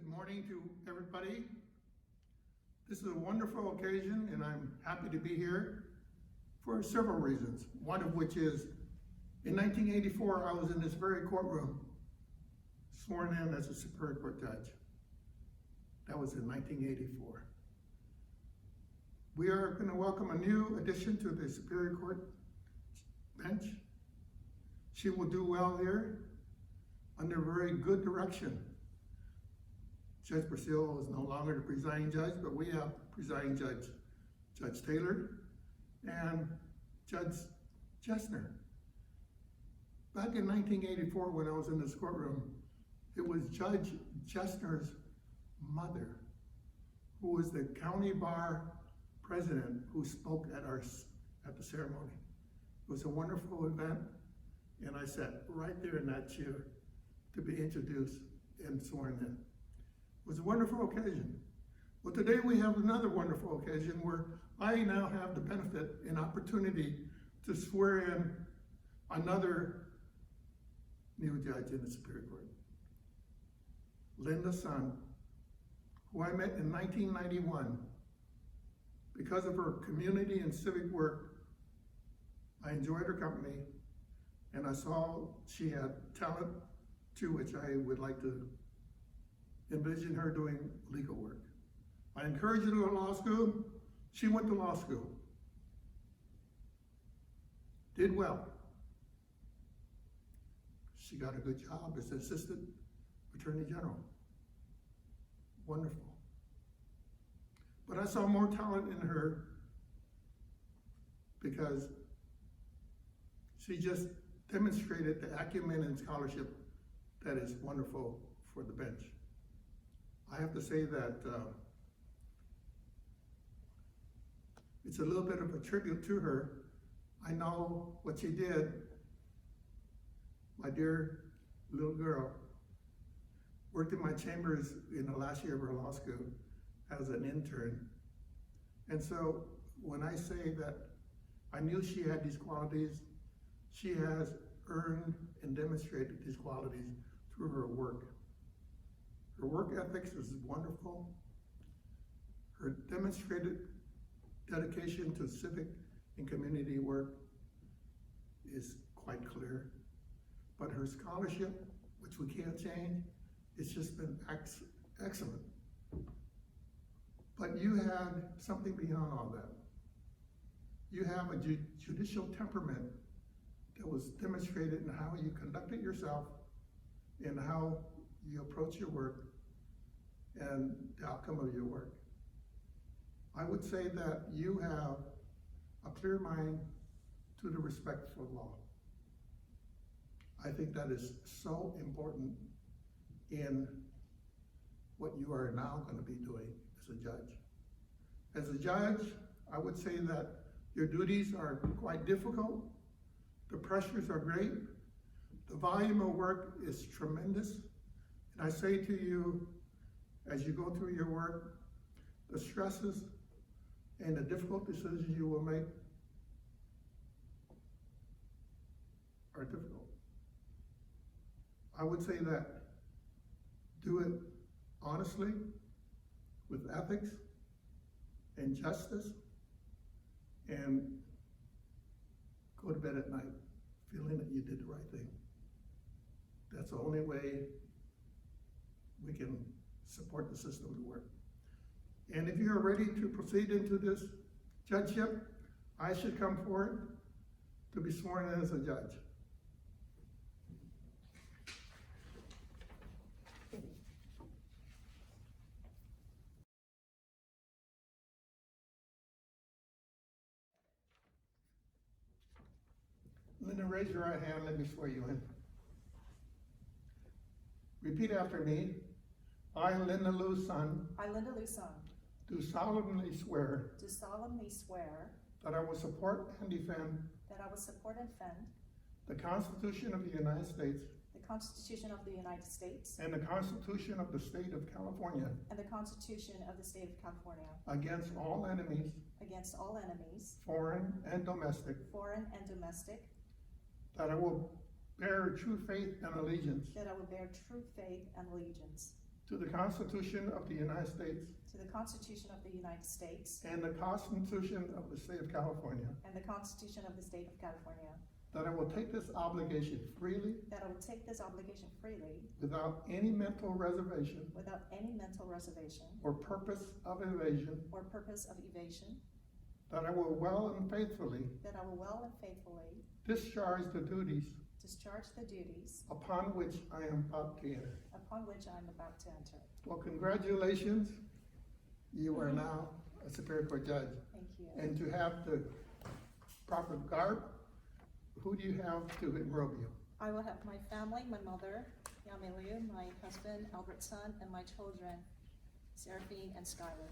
morning to everybody. This is a wonderful occasion and I'm happy to be here for several reasons. One of which is, in 1984, I was in this very courtroom, sworn in as a Superior Court judge. That was in 1984. We are going to welcome a new addition to the Superior Court bench. She will do well here under very good direction. Judge Brazil is no longer the presiding judge, but we have presiding judge, Judge Taylor, and Judge Jessner. Back in 1984, when I was in this courtroom, it was Judge Jessner's mother, who was the county bar president, who spoke at the ceremony. It was a wonderful event, and I sat right there in that chair to be introduced and sworn in. It was a wonderful occasion. Well, today we have another wonderful occasion where I now have the benefit and opportunity to swear in another new judge in the Superior Court. Linda Sun, who I met in 1991. Because of her community and civic work, I enjoyed her company, and I saw she had talent to which I would like to envision her doing legal work. I encouraged her to go to law school. She went to law school. Did well. She got a good job as Assistant Attorney General. Wonderful. But I saw more talent in her because she just demonstrated the acumen and scholarship that is wonderful for the bench. I have to say that it's a little bit of a tribute to her. I know what she did. My dear little girl worked in my chambers in the last year of her law school as an intern. And so when I say that I knew she had these qualities, she has earned and demonstrated these qualities through her work. Her work ethics is wonderful. Her demonstrated dedication to civic and community work is quite clear. But her scholarship, which we can't change, it's just been excellent. But you had something beyond all that. You have a judicial temperament that was demonstrated in how you conducted yourself and how you approach your work and the outcome of your work. I would say that you have a clear mind to the respect for law. I think that is so important in what you are now going to be doing as a judge. As a judge, I would say that your duties are quite difficult. The pressures are great. The volume of work is tremendous. And I say to you, as you go through your work, the stresses and the difficult decisions you will make are difficult. I would say that do it honestly, with ethics and justice, and go to bed at night feeling that you did the right thing. That's the only way we can support the system to work. And if you're ready to proceed into this judgeship, I should come forward to be sworn in as a judge. Linda, raise your right hand, let me swear you in. Repeat after me. I, Linda Lou Sun, I, Linda Lou Sun, do solemnly swear that I will support and defend the Constitution of the United States the Constitution of the United States and the Constitution of the State of California and the Constitution of the State of California against all enemies, foreign and domestic, that I will bear true faith and allegiance to the Constitution of the United States to the Constitution of the United States and the Constitution of the State of California, and the Constitution of the State of California, that I will take this obligation freely that I will take this obligation freely without any mental reservation without any mental reservation or purpose of evasion, or purpose of evasion, that I will well and faithfully that I will well and faithfully discharge the duties discharge the duties upon which I am about to enter. upon which I am about to enter. Well, congratulations. You are now a Superior Court judge. Thank you. And to have the proper garb, who do you have to enrobe you? I will have my family, my mother, Yamiliu, my husband, Albert Son, and my children, Seraphine and Skylar.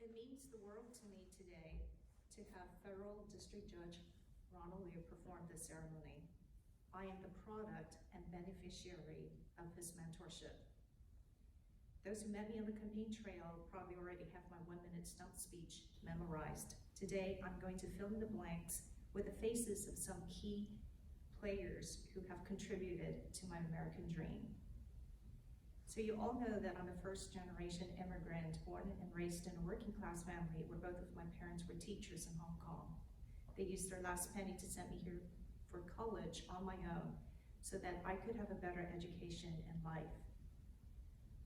It means the world to me today to have Federal District Judge Ronald perform this ceremony. I am the product and beneficiary of his mentorship. Those who met me on the campaign trail probably already have my 1-minute stump speech memorized. Today, I'm going to fill in the blanks with the faces of some key players who have contributed to my American dream. So you all know that I'm a first-generation immigrant, born and raised in a working-class family where both of my parents were teachers in Hong Kong. They used their last penny to send me here for college on my own so that I could have a better education and life.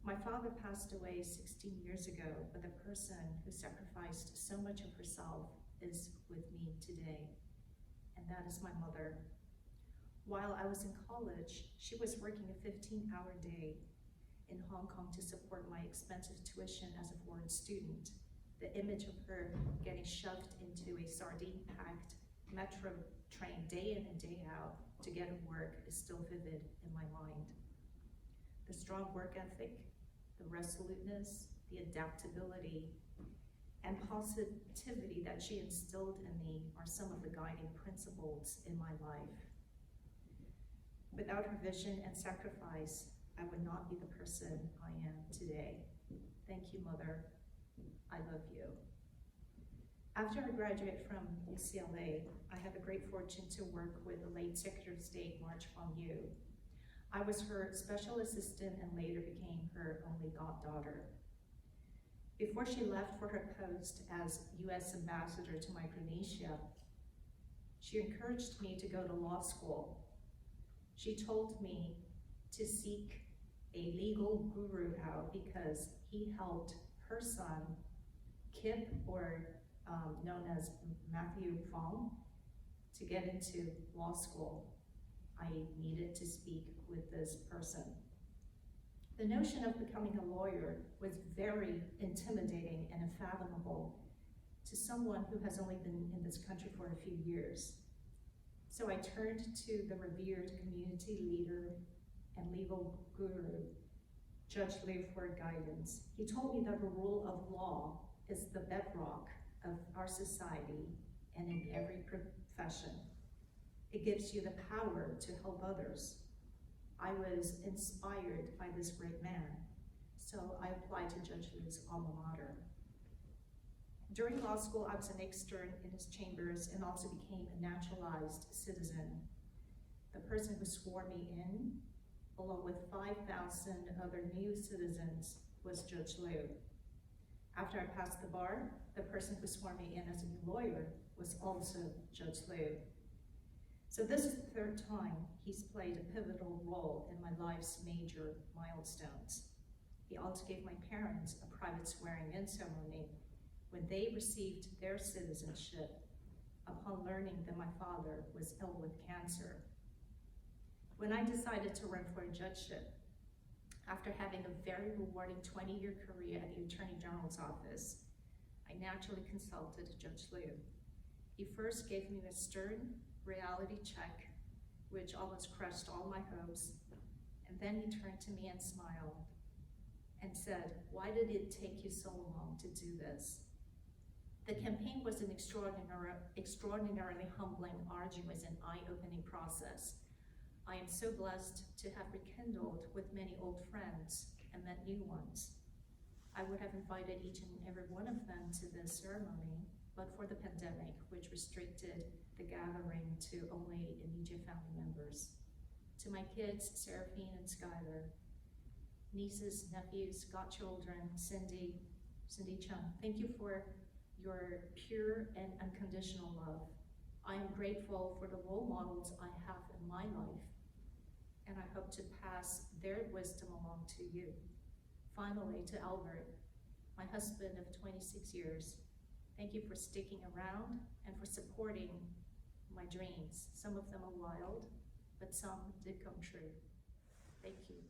My father passed away 16 years ago, but the person who sacrificed so much of herself is with me today, and that is my mother. While I was in college, she was working a 15-hour day in Hong Kong to support my expensive tuition as a foreign student. The image of her getting shoved into a sardine-packed metro train day in and day out to get to work is still vivid in my mind. The strong work ethic, the resoluteness, the adaptability, and positivity that she instilled in me are some of the guiding principles in my life. Without her vision and sacrifice, I would not be the person I am today. Thank you, Mother. I love you. After I graduated from UCLA, I had the great fortune to work with the late Secretary of State, March Yu. I was her special assistant and later became her only goddaughter. Before she left for her post as U.S. Ambassador to Micronesia, she encouraged me to go to law school. She told me to seek a legal guru out because he helped her son, Kip, or known as Matthew Fong, to get into law school. I needed to speak with this person. The notion of becoming a lawyer was very intimidating and unfathomable to someone who has only been in this country for a few years. So I turned to the revered community leader and legal guru, Judge Liu, for guidance. He told me that the rule of law is the bedrock of our society and in every profession. It gives you the power to help others. I was inspired by this great man, so I applied to Judge Liu's alma mater. During law school, I was an extern in his chambers and also became a naturalized citizen. The person who swore me in, along with 5,000 other new citizens, was Judge Liu. After I passed the bar, the person who swore me in as a new lawyer was also Judge Liu. So this is the third time he's played a pivotal role in my life's major milestones. He also gave my parents a private swearing-in ceremony when they received their citizenship upon learning that my father was ill with cancer. When I decided to run for a judgeship, after having a very rewarding 20-year career at the Attorney General's office, I naturally consulted Judge Liu. He first gave me a stern reality check, which almost crushed all my hopes, and then he turned to me and smiled and said, "Why did it take you so long to do this?" The campaign was an extraordinarily humbling, arduous, and eye-opening process. I am so blessed to have rekindled with many old friends and met new ones. I would have invited each and every one of them to this ceremony, but for the pandemic, which restricted the gathering to only immediate family members. To my kids, Seraphine and Skylar, nieces, nephews, godchildren, Cindy Chung, thank you for your pure and unconditional love. I am grateful for the role models I have in my life, and I hope to pass their wisdom along to you. Finally, to Albert, my husband of 26 years, thank you for sticking around and for supporting my dreams. Some of them are wild, but some did come true. Thank you.